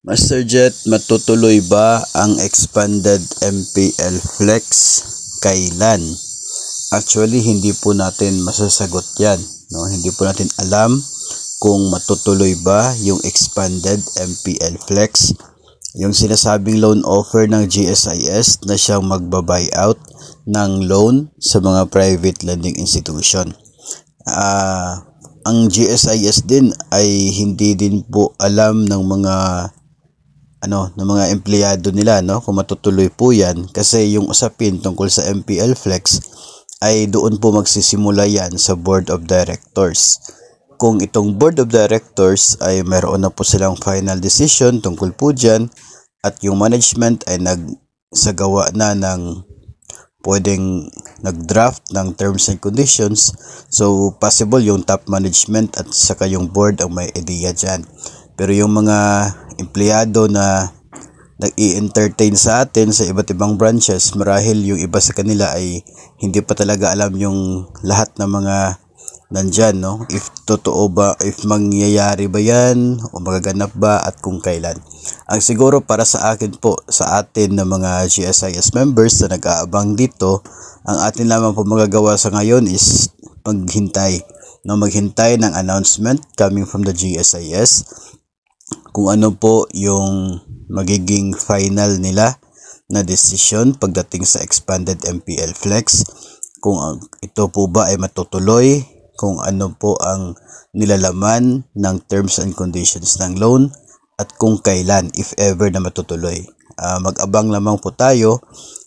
Master Jet, matutuloy ba ang expanded MPL Flex? Kailan? Actually, hindi po natin masasagot yan. No? Hindi po natin alam kung matutuloy ba yung expanded MPL Flex. Yung sinasabing loan offer ng GSIS na siyang magbabuyout ng loan sa mga private lending institution. Ang GSIS din ay hindi din po alam ng mga empleyado nila, no, kung matutuloy po yan, kasi yung usapin tungkol sa MPL Flex ay doon po magsisimula yan sa Board of Directors. Kung itong Board of Directors ay mayroon na po silang final decision tungkol po dyan at yung management ay nagsagawa na ng pwedeng nag-draft ng terms and conditions, so possible yung top management at saka yung board ang may idea dyan. Pero yung mga empleyado na nag-i-entertain sa atin sa iba't ibang branches, marahil yung iba sa kanila ay hindi pa talaga alam yung lahat ng mga nandyan, no? If totoo ba, if mangyayari ba yan o magaganap ba at kung kailan. Ang siguro para sa akin po, sa atin na mga GSIS members na nag-aabang dito, ang atin lamang po magagawa sa ngayon is maghintay ng announcement coming from the GSIS kung ano po yung magiging final nila na decision pagdating sa expanded MPL Flex, kung ito po ba ay matutuloy, kung ano po ang nilalaman ng terms and conditions ng loan at kung kailan, if ever na matutuloy. Mag-abang lamang po tayo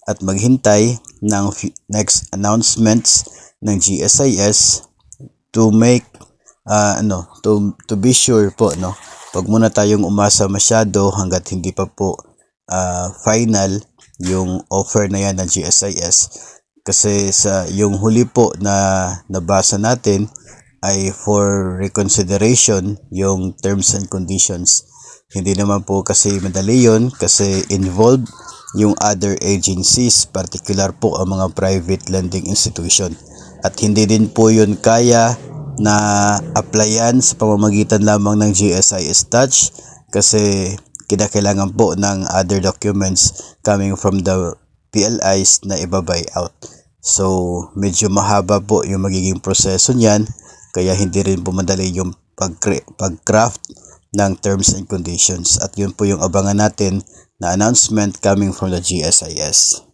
at maghintay ng next announcements ng GSIS to make to be sure po, no. Wag muna tayong umasa masyado hanggat hindi pa po final yung offer na yan ng GSIS, kasi sa yung huli po na nabasa natin ay for reconsideration yung terms and conditions. Hindi naman po kasi madali yun, kasi involved yung other agencies, particular po ang mga private lending institution, at hindi din po yun kaya na applyan sa pamamagitan lamang ng GSIS Touch, kasi kinakailangan po ng other documents coming from the PLIs na iba-buy out. So medyo mahaba po yung magiging proseso niyan, kaya hindi rin po madali yung pag-craft ng terms and conditions, at yun po yung abangan natin na announcement coming from the GSIS.